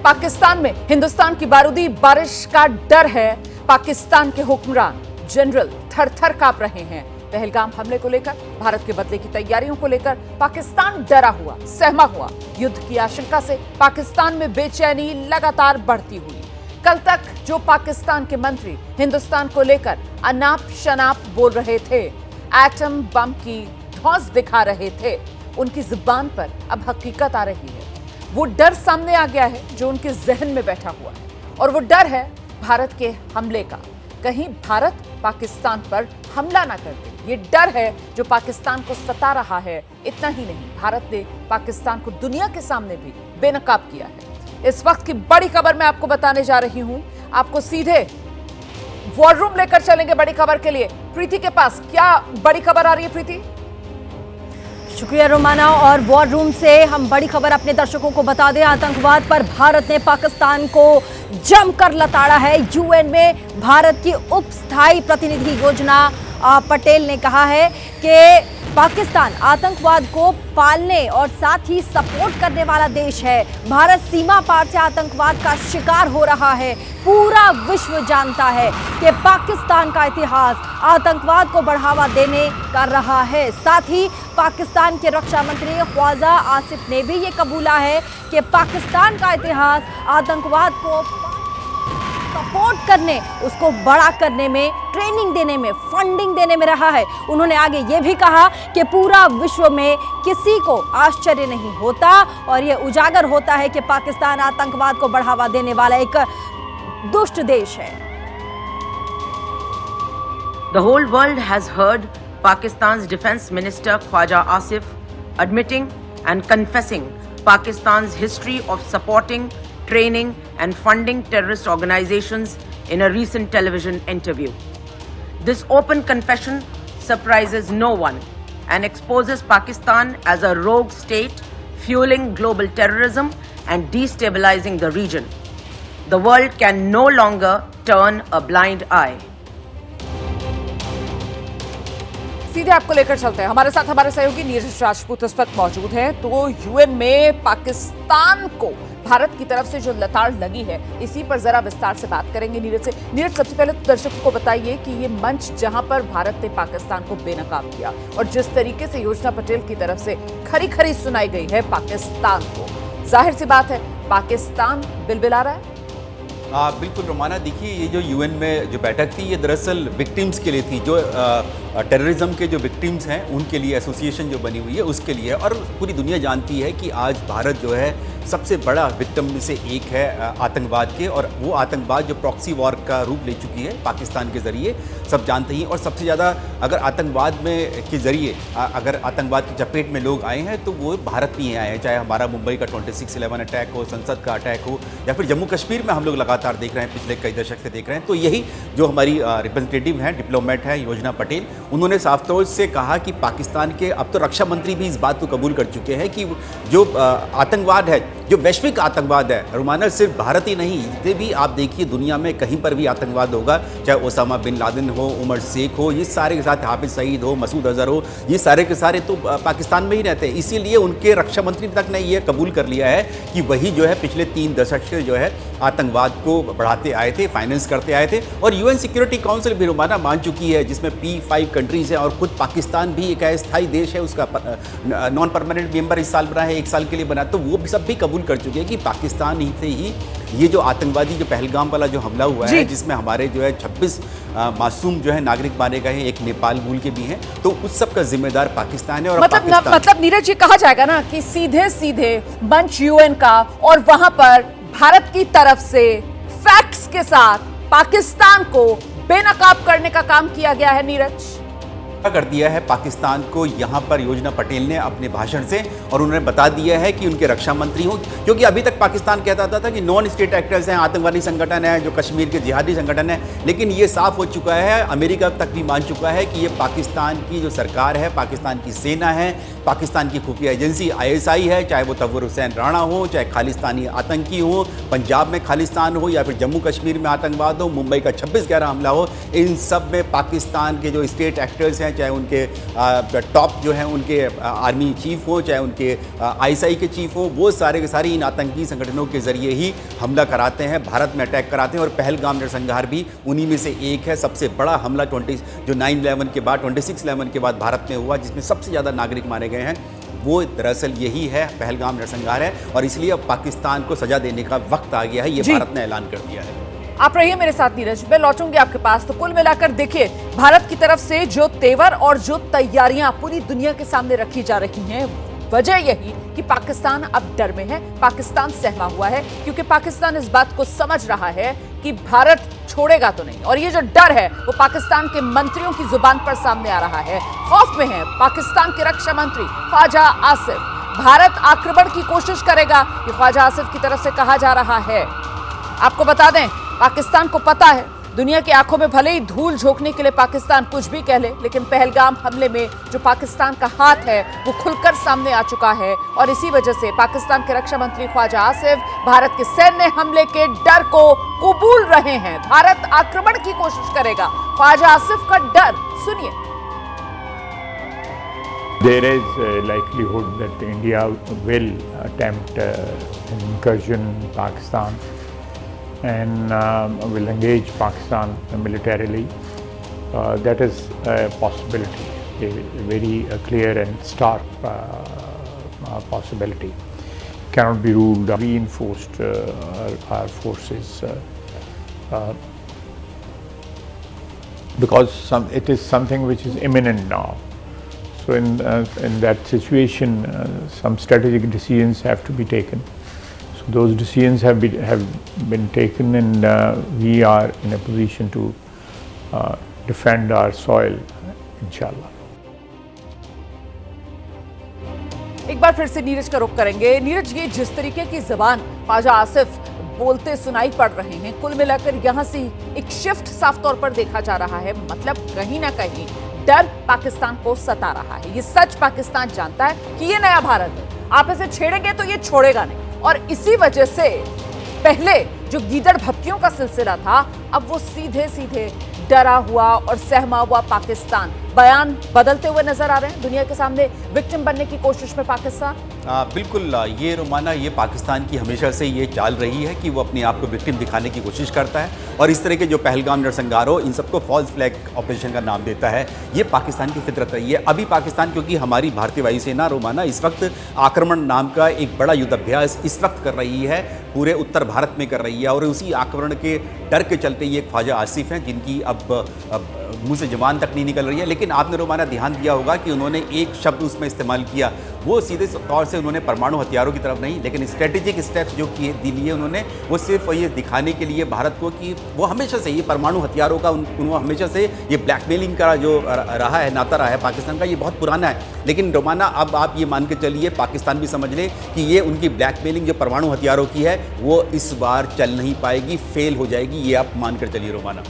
पाकिस्तान में हिंदुस्तान की बारूदी बारिश का डर है। पाकिस्तान के हुक्मरान जनरल थर-थर कांप रहे हैं। पहलगाम हमले को लेकर, भारत के बदले की तैयारियों को लेकर पाकिस्तान डरा हुआ, सहमा हुआ। युद्ध की आशंका से पाकिस्तान में बेचैनी लगातार बढ़ती हुई। कल तक जो पाकिस्तान के मंत्री हिंदुस्तान को लेकर अनाप शनाप बोल रहे थे, एटम बम की धौंस दिखा रहे थे, उनकी जुबान पर अब हकीकत आ रही है। वो डर सामने आ गया है जो उनके जहन में बैठा हुआ है, और वो डर है भारत के हमले का। कहीं भारत पाकिस्तान पर हमला ना कर दे, ये डर है जो पाकिस्तान को सता रहा है। इतना ही नहीं, भारत ने पाकिस्तान को दुनिया के सामने भी बेनकाब किया है। इस वक्त की बड़ी खबर मैं आपको बताने जा रही हूं। आपको सीधे वॉर रूम लेकर चलेंगे बड़ी खबर के लिए। प्रीति के पास क्या बड़ी खबर आ रही है? प्रीति, शुक्रिया रोमाना। और वॉर रूम से हम बड़ी खबर अपने दर्शकों को बता दें। आतंकवाद पर भारत ने पाकिस्तान को जमकर लताड़ा है। यूएन में भारत की उप स्थायी प्रतिनिधि योजना पटेल ने कहा है कि पाकिस्तान आतंकवाद को पालने और साथ ही सपोर्ट करने वाला देश है। भारत सीमा पार से आतंकवाद का शिकार हो रहा है। पूरा विश्व जानता है कि पाकिस्तान का इतिहास आतंकवाद को बढ़ावा देने का रहा है। साथ ही पाकिस्तान के रक्षा मंत्री ख्वाजा आसिफ ने भी ये कबूला है कि पाकिस्तान का इतिहास आतंकवाद को सपोर्ट करने, उसको बड़ा करने में, ट्रेनिंग देने में, फंडिंग देने में रहा है। उन्होंने आगे ये भी कहा कि पूरा विश्व में किसी को आश्चर्य नहीं होता और ये उजागर होता है कि पाकिस्तान आतंकवाद को बढ़ावा देने वाला एक दुष्ट देश है। The whole world has heard Pakistan's Defense Minister Khwaja Asif admitting and confessing Pakistan's history of supporting, training and funding terrorist organizations in a recent television interview. This open confession surprises no one and exposes Pakistan as a rogue state fueling global terrorism and destabilizing the region. The world can no longer turn a blind eye. सीधे आपको लेकर चलते हैं। हमारे साथ हमारे सहयोगी नीरज राजपूत इस वक्त मौजूद हैं। तो यूएन में पाकिस्तान को भारत की तरफ से जो लताड़ लगी है, इसी पर जरा विस्तार से बात करेंगे नीरज से। नीरज, सबसे पहले तो दर्शकों को बताइए कि ये मंच जहां पर भारत ने पाकिस्तान को बेनकाब किया और जिस तरीके से योजना पटेल की तरफ से खरी खरी सुनाई गई है पाकिस्तान को, जाहिर सी बात है पाकिस्तान बिलबिला रहा है। बिल्कुल रोमाना, देखिए ये जो यूएन में जो बैठक थी, ये दरअसल विक्टिम्स के लिए थी। जो टेररिज्म के जो विक्टिम्स हैं उनके लिए एसोसिएशन जो बनी हुई है उसके लिए। और पूरी दुनिया जानती है कि आज भारत जो है सबसे बड़ा विक्टिम में से एक है आतंकवाद के, और वो आतंकवाद जो प्रॉक्सी वॉर का रूप ले चुकी है पाकिस्तान के ज़रिए, सब जानते ही। और सबसे ज़्यादा अगर आतंकवाद में के ज़रिए अगर आतंकवाद की चपेट में लोग आए हैं तो वो भारत में ही आए हैं। चाहे हमारा मुंबई का 26/11 अटैक हो, संसद का अटैक हो, या फिर जम्मू कश्मीर में हम लोग लगातार देख रहे हैं, पिछले कई दशक से देख रहे हैं। तो यही जो हमारी रिप्रेजेंटेटिव हैं, डिप्लोमेट हैं योजना पटेल, उन्होंने साफ तौर से कहा कि पाकिस्तान के, अब तो रक्षा मंत्री भी इस बात को कबूल कर चुके हैं कि जो आतंकवाद है, जो वैश्विक आतंकवाद है रोमाना, सिर्फ भारत ही नहीं, जितने भी आप देखिए दुनिया में कहीं पर भी आतंकवाद होगा, चाहे ओसामा बिन लादेन हो, उमर शेख हो, ये सारे के साथ हाफिज सईद हो, मसूद अजहर हो, ये सारे के सारे तो पाकिस्तान में ही रहते हैं। इसीलिए उनके रक्षा मंत्री तक ने ये कबूल कर लिया है कि वही जो है पिछले 3 दशक से जो है आतंकवाद को बढ़ाते आए थे, फाइनेंस करते आए थे। और यूएन सिक्योरिटी काउंसिल भी रोमाना मान चुकी है, जिसमें P5 कंट्रीज हैं, और खुद पाकिस्तान भी एक अस्थायी देश है, उसका नॉन परमानेंट मेंबर इस साल बना है, 1 साल के लिए बना। तो वो भी सब भी कबूल कर चुके हैं कि पाकिस्तान ही से ही ये जो आतंकवादी जो पहलगाम वाला जो हमला हुआ है, जिसमें हमारे जो है 26 मासूम जो है नागरिक मारे गए हैं, एक नेपाल मूल के भी हैं, तो उस सब का जिम्मेदार पाकिस्तान है। और मतलब नीरज, ये कहा जाएगा ना कि सीधे सीधे मंच यूएन का, और वहां पर भारत की तरफ से फैक्ट्स के साथ पाकिस्तान को बेनकाब करने का काम किया गया है। नीरज, कर दिया है पाकिस्तान को यहाँ पर योजना पटेल ने अपने भाषण से, और उन्होंने बता दिया है कि उनके रक्षा मंत्री हों, क्योंकि अभी तक पाकिस्तान कहता था कि नॉन स्टेट एक्टर्स हैं, आतंकवादी संगठन है, जो कश्मीर के जिहादी संगठन है। लेकिन ये साफ हो चुका है, अमेरिका तक भी मान चुका है कि ये पाकिस्तान की जो सरकार है, पाकिस्तान की सेना है, पाकिस्तान की खुफिया एजेंसी ISI है, चाहे वो तव्वुर हुसैन राणा हो, चाहे खालिस्तानी आतंकी हो, पंजाब में खालिस्तान हो, या फिर जम्मू कश्मीर में आतंकवाद हो, मुंबई का 26/11 हमला हो, इन सब में पाकिस्तान के जो स्टेट एक्टर्स हैं, चाहे उनके टॉप जो हैं उनके आर्मी चीफ हो, चाहे उनके आईएसआई के चीफ हो, वो सारे के सारे इन आतंकी संगठनों के जरिए ही हमला कराते हैं, भारत में अटैक कराते हैं। और पहलगाम नरसंहार भी उन्हीं में से एक है। सबसे बड़ा हमला जो 9/11 के बाद 26/11 के बाद भारत में हुआ, जिसमें सबसे ज़्यादा नागरिक मारे गए हैं, वो दरअसल यही है, पहलगाम नरसंहार है। और इसलिए अब पाकिस्तान को सजा देने का वक्त आ गया है, ये भारत ने ऐलान कर दिया है। आप रहिए मेरे साथ नीरज, मैं लौटूंगी आपके पास। तो कुल मिलाकर देखिए, भारत की तरफ से जो तेवर और जो तैयारियां पूरी दुनिया के सामने रखी जा रही हैं, वजह यही कि पाकिस्तान अब डर में है, पाकिस्तान सहमा हुआ है, क्योंकि पाकिस्तान इस बात को समझ रहा है कि भारत छोड़ेगा तो नहीं। और ये जो डर है वो पाकिस्तान के मंत्रियों की जुबान पर सामने आ रहा है। खौफ में है पाकिस्तान के रक्षा मंत्री ख्वाजा आसिफ। भारत आक्रमण की कोशिश करेगा, ये ख्वाजा आसिफ की तरफ से कहा जा रहा है। आपको बता दें, पाकिस्तान को पता है, दुनिया की आंखों में भले ही धूल झोंकने के लिए पाकिस्तान कुछ भी कह ले, लेकिन पहलगाम हमले में जो पाकिस्तान का हाथ है वो खुलकर सामने आ चुका है। और इसी वजह से पाकिस्तान के रक्षा मंत्री ख्वाजा आसिफ भारत के सैन्य हमले के डर को कबूल रहे हैं। भारत आक्रमण की कोशिश करेगा, ख्वाजा आसिफ का डर सुनिए। There is a likelihood that India will attempt an incursion in Pakistan and will engage Pakistan militarily. That is a possibility, a very clear and stark possibility. Cannot be ruled out. Reinforced our forces because it is something which is imminent now. So in that situation, some strategic decisions have to be taken. So those decisions have been taken, and we are in a position to defend our soil, inshallah. एक बार फिर से नीरज का रुख करेंगे। नीरज, ये जिस तरीके की जबान ख्वाजा आसिफ बोलते सुनाई पड़ रहे हैं, कुल मिलाकर यहाँ से एक शिफ्ट साफ तौर पर देखा जा रहा है। मतलब कहीं ना कहीं डर पाकिस्तान को सता रहा है। ये सच पाकिस्तान जानता है कि ये नया भारत है, आप इसे छेड़ेंगे तो ये छोड़ेगा नहीं। और इसी वजह से पहले जो गीदड़ भपकियों का सिलसिला था, अब वो सीधे सीधे डरा हुआ और सहमा हुआ पाकिस्तान बयान बदलते हुए नजर आ रहे हैं दुनिया के सामने। विक्टिम बनने की कोशिश में पाकिस्तान बिल्कुल, ये रोमाना, ये पाकिस्तान की हमेशा से ये चाल रही है कि वो अपने आप को विक्टिम दिखाने की कोशिश करता है। और इस तरह के जो पहलगाम नरसंहार हो, इन सबको फॉल्स फ्लैग ऑपरेशन का नाम देता है। ये पाकिस्तान की फितरत रही है। अभी पाकिस्तान, क्योंकि हमारी भारतीय वायुसेना रोमाना इस वक्त आक्रमण नाम का एक बड़ा युद्धाभ्यास इस वक्त कर रही है, पूरे उत्तर भारत में कर रही है। और उसी आक्रमण के डर के चलते ये ख्वाजा आसिफ हैं, जिनकी अब मुंह से जबान तक नहीं निकल रही है। लेकिन आपने रोमाना ध्यान दिया होगा कि उन्होंने एक शब्द उसमें इस्तेमाल किया, वो सीधे तौर से उन्होंने परमाणु हथियारों की तरफ नहीं, लेकिन स्ट्रेटेजिक स्टेप्स जो लिए उन्होंने, वो सिर्फ ये दिखाने के लिए भारत को कि वो हमेशा से ये परमाणु हथियारों का उन्होंने हमेशा से ये ब्लैकमेलिंग का जो रहा है, नाता रहा है पाकिस्तान का, ये बहुत पुराना है। लेकिन रोमाना, अब आप ये मान के चलिए, पाकिस्तान भी समझ ले कि ये उनकी ब्लैकमेलिंग जो परमाणु हथियारों की है, वो इस बार चल नहीं पाएगी, फेल हो जाएगी। ये आप मान कर चलिए रोमाना।